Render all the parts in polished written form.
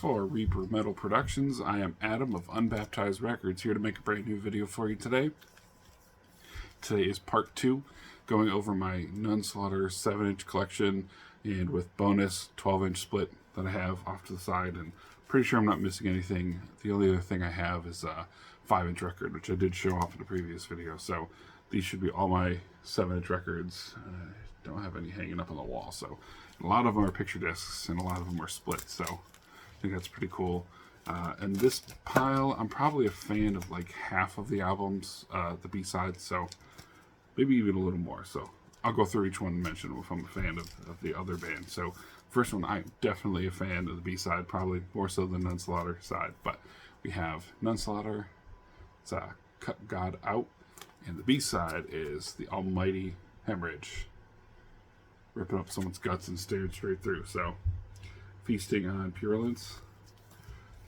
For Reaper Metal Productions, I am Adam of Unbaptized Records, here to make a brand new video for you today. Today is part 2, going over my Nunslaughter 7-inch collection, and with bonus 12-inch split that I have off to the side, and pretty sure I'm not missing anything. The only other thing I have is a 5-inch record, which I did show off in a previous video, so these should be all my 7-inch records. I don't have any hanging up on the wall, so a lot of them are picture discs, and a lot of them are split, so I think that's pretty cool. And this pile, I'm probably a fan of like half of the albums, the B-sides, so maybe even a little more. So I'll go through each one and mention if I'm a fan of the other band. So first one, I'm definitely a fan of the B-side, probably more so than Nunslaughter side. But we have Nunslaughter, it's Cut God Out, and the B-side is The Almighty Hemorrhage, ripping up someone's guts and staring straight through. So Feasting on Purulence,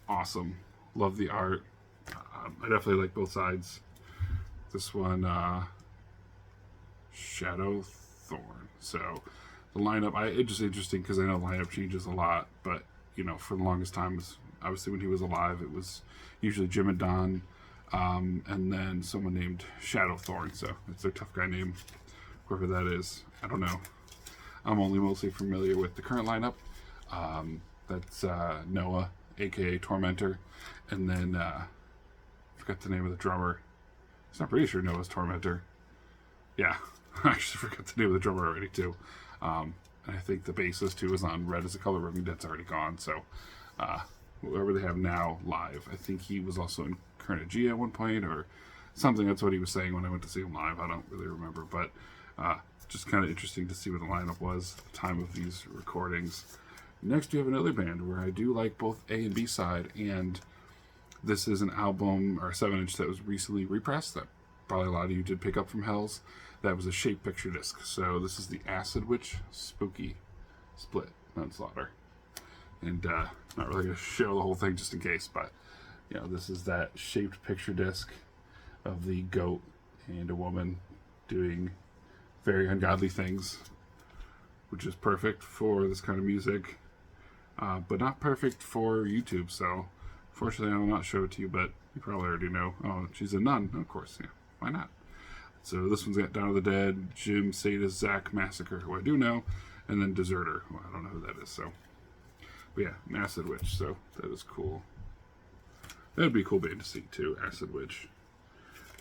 awesome, love the art. I definitely like both sides. This one, Shadow Thorn. So the lineup, it's just interesting because I know the lineup changes a lot, but you know, for the longest time, obviously when he was alive, it was usually Jim and Don, and then someone named Shadow Thorn. So it's their tough guy name, whoever that is. I don't know. I'm only mostly familiar with the current lineup. That's Noah, aka Tormentor, and then I forgot the name of the drummer. I'm pretty sure Noah's Tormentor. Yeah, I actually forgot the name of the drummer already too. And I think the bassist too is on Red as a Color. Rubbing that's already gone. So whoever they have now live, I think he was also in Carnegie at one point or something. That's what he was saying when I went to see him live. I don't really remember, but just kind of interesting to see what the lineup was at the time of these recordings. Next, we have another band where I do like both A and B side, and this is an album or a 7-inch that was recently repressed that probably a lot of you did pick up from Hells. That was a shaped picture disc. So this is the Acid Witch Spooky Split Nunslaughter, and not really going to show the whole thing just in case, but you know, this is that shaped picture disc of the goat and a woman doing very ungodly things, which is perfect for this kind of music. But not perfect for YouTube, so fortunately I will not show it to you, but you probably already know. Oh, she's a nun, of course, yeah, why not? So this one's got Dawn of the Dead, Jim, Sadist, Zach, Massacre, who I do know, and then Deserter, who I don't know who that is, so. But yeah, Acid Witch, so that is cool. That would be a cool band to see too, Acid Witch.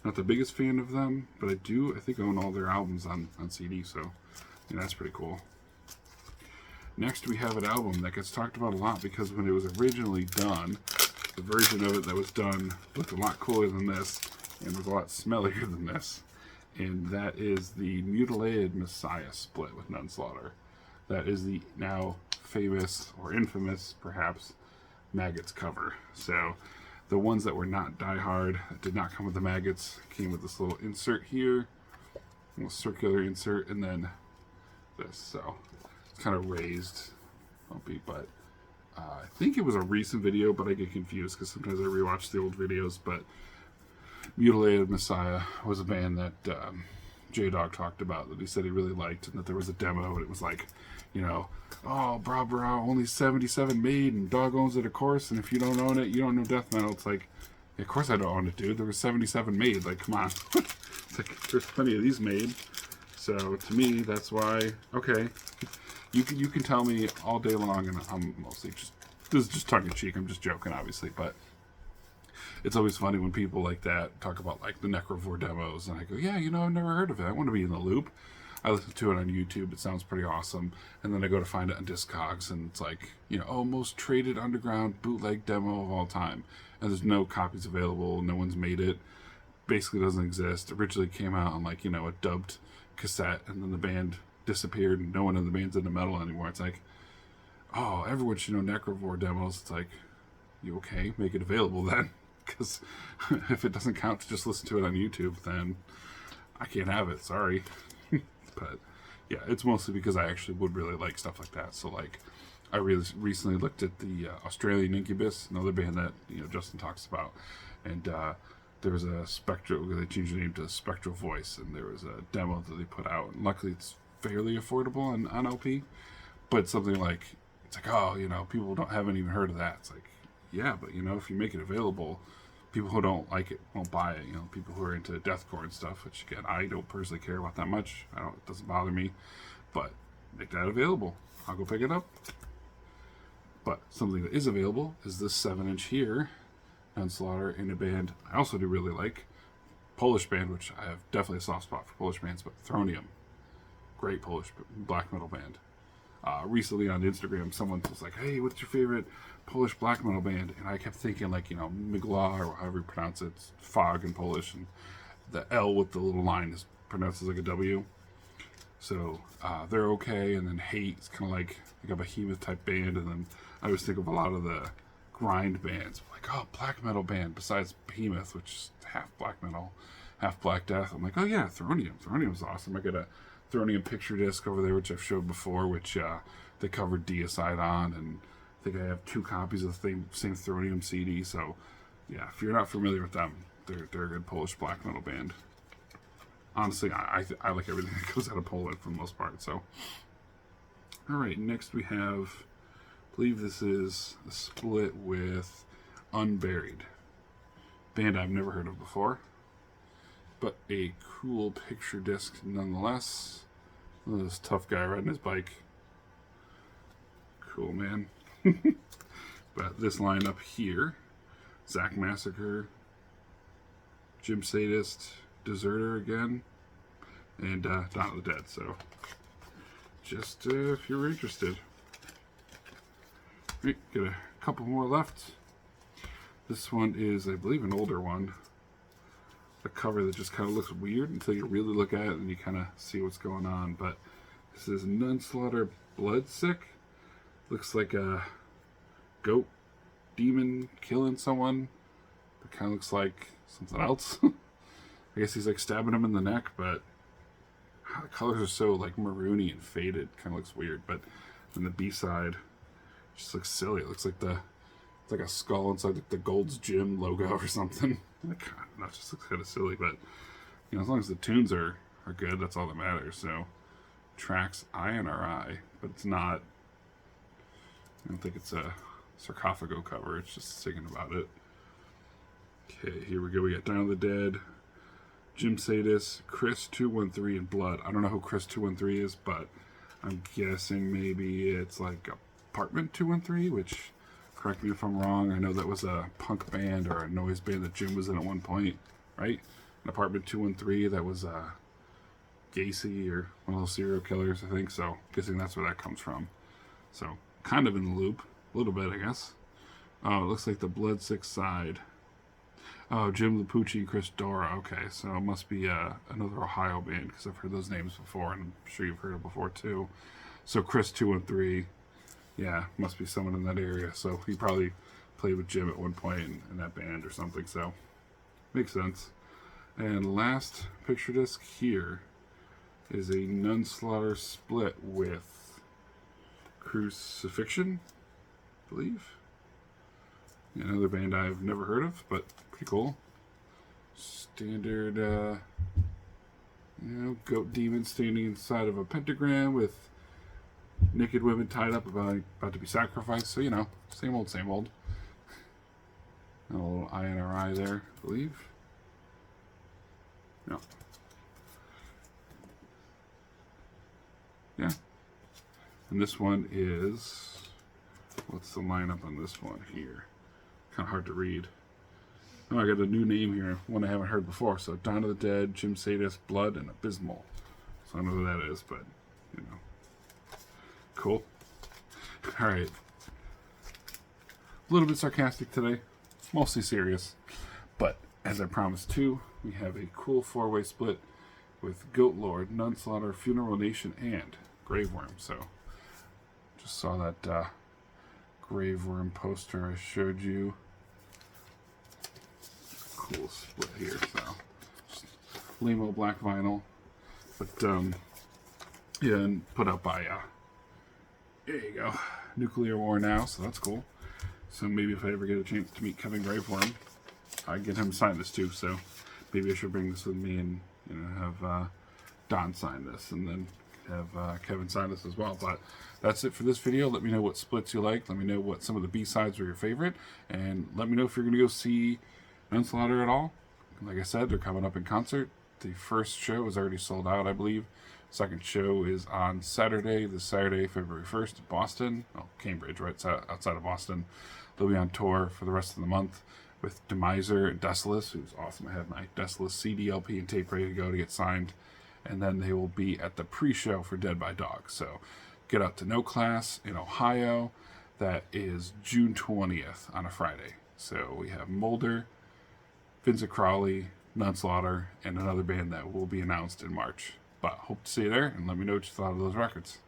Not the biggest fan of them, but I think own all their albums on CD, so yeah, that's pretty cool. Next, we have an album that gets talked about a lot because when it was originally done, the version of it that was done looked a lot cooler than this and was a lot smellier than this. And that is the Mutilated Messiah split with Nunslaughter. That is the now famous, or infamous perhaps, Maggots cover. So the ones that were not Die Hard, that did not come with the Maggots, came with this little insert here, a little circular insert, and then this. So kind of raised, bumpy, but I think it was a recent video, but I get confused because sometimes I rewatch the old videos. But Mutilated Messiah was a band that J-Dog talked about, that he said he really liked, and that there was a demo, and it was like, you know, oh, brah, only 77 made, and Dog owns it, of course, and if you don't own it, you don't know death metal. It's like, yeah, of course I don't own it, dude. There was 77 made, like, come on. It's like, there's plenty of these made. So to me, that's why, okay, you can tell me all day long, and I'm mostly this is just tongue-in-cheek, I'm just joking, obviously, but it's always funny when people like that talk about, like, the Necrovore demos, and I go, yeah, you know, I've never heard of it, I want to be in the loop. I listen to it on YouTube, it sounds pretty awesome, and then I go to find it on Discogs, and it's like, you know, oh, most traded underground bootleg demo of all time, and there's no copies available, no one's made it, basically doesn't exist. Originally came out on, like, you know, a dubbed cassette, and then the band disappeared and no one in the band's into metal anymore. It's like, oh, everyone should know Necrovore demos. It's like, you okay, make it available then, because if it doesn't count to just listen to it on YouTube, then I can't have it, sorry. But yeah, it's mostly because I actually would really like stuff like that. So like, I really recently looked at the Australian Incubus, another band that, you know, Justin talks about, and there was a Spectral, they changed the name to Spectral Voice, and there was a demo that they put out, and luckily it's fairly affordable on LP, but something like it's like, oh, people haven't even heard of that. It's like, yeah, but if you make it available, people who don't like it won't buy it. People who are into deathcore and stuff, which again, I don't personally care about that much. It doesn't bother me, but make that available. I'll go pick it up. But something that is available is this 7-inch here, Nunslaughter, in a band I also do really like, Polish band, which I have definitely a soft spot for Polish bands, but Thronium, great Polish black metal band. Recently on Instagram, someone was like, hey, what's your favorite Polish black metal band? And I kept thinking Mgła, or however you pronounce it, it's fog in Polish, and the L with the little line is pronounced as like a W. So they're okay, and then Hate is kind of like a behemoth type band, and then I always think of a lot of the grind bands, like, oh, black metal band, besides Behemoth, which is half black metal, half Black Death. I'm like, oh yeah, Thronium. Thronium's awesome. I got a Thronium picture disc over there, which I've showed before, which they covered Deicide on, and I think I have 2 copies of the same Thronium CD. So yeah, if you're not familiar with them, they're a good Polish black metal band. Honestly, I like everything that goes out of Poland for the most part. So, all right, next we have, I believe this is a split with Unburied, band I've never heard of before, but a cool picture disc nonetheless. Look at this tough guy riding his bike. Cool, man. But this lineup here, Zach Massacre, Jim Sadist, Deserter again, and Dawn of the Dead. So just if you're interested. Right, got a couple more left. This one is, I believe, an older one. A cover that just kind of looks weird until you really look at it and you kind of see what's going on. But this is Nunslaughter Bloodsick. Looks like a goat demon killing someone. It kind of looks like something else. I guess he's like stabbing him in the neck, but the colors are so like maroony and faded. Kind of looks weird. But then the B-side just looks silly. It looks like it's like a skull inside like the Gold's Gym logo or something. Like, I don't know, it just looks kind of silly. But as long as the tunes are good, that's all that matters. So tracks INRI, but it's not. I don't think it's a sarcophago cover. It's just singing about it. Okay, here we go. We got Dawn of the Dead, Jim Sadis, Chris 213, and Blood. I don't know who Chris 213 is, but I'm guessing maybe it's like Apartment 213, which, correct me if I'm wrong, I know that was a punk band or a noise band that Jim was in at one point, right? An Apartment 213, that was Gacy or one of those serial killers, I think. So, guessing that's where that comes from. So, kind of in the loop, a little bit, I guess. Oh, it looks like the Bloodsick side. Oh, Jim Lapucci and Chris Dora. Okay, so it must be another Ohio band, because I've heard those names before, and I'm sure you've heard it before too. So Chris 213, yeah, must be someone in that area. So he probably played with Jim at one point in that band or something. So makes sense. And last picture disc here is a Nunslaughter split with Crucifixion, I believe. Another band I've never heard of, but pretty cool. Standard, goat demon standing inside of a pentagram with naked women tied up about to be sacrificed. So, same old, same old. And a little INRI there, I believe. No. Yeah. And this one is, what's the lineup on this one here? Kind of hard to read. Oh, I got a new name here, one I haven't heard before. So Dawn of the Dead, Jim Sadis, Blood, and Abysmal. So I don't know who that is, but cool. All right. A little bit sarcastic today, mostly serious. But as I promised too, we have a cool 4-way split with Goat Lord, Nunslaughter, Funeral Nation, and Graveworm. So just saw that Graveworm poster I showed you. Cool split here. So just Limo black vinyl, but yeah, and put out by there you go, Nuclear War Now. So that's cool. So maybe if I ever get a chance to meet Kevin Graveworm, I get him to sign this too. So maybe I should bring this with me and have Don sign this, and then have Kevin sign us as well. But that's it for this video. Let me know what splits you like. Let me know what some of the B-sides were your favorite. And let me know if you're going to go see Manslaughter at all. Like I said, they're coming up in concert. The first show is already sold out, I believe. Second show is on Saturday, this Saturday, February 1st in Boston. Oh, Cambridge, right outside of Boston. They'll be on tour for the rest of the month with Demiser and Desolus, who's awesome. I have my Desolus CD, LP, and tape ready to go to get signed. And then they will be at the pre-show for Dead by Dog. So get out to No Class in Ohio. That is June 20th on a Friday. So we have Mulder, Vincent Crowley, Manslaughter, and another band that will be announced in March. But hope to see you there, and let me know what you thought of those records.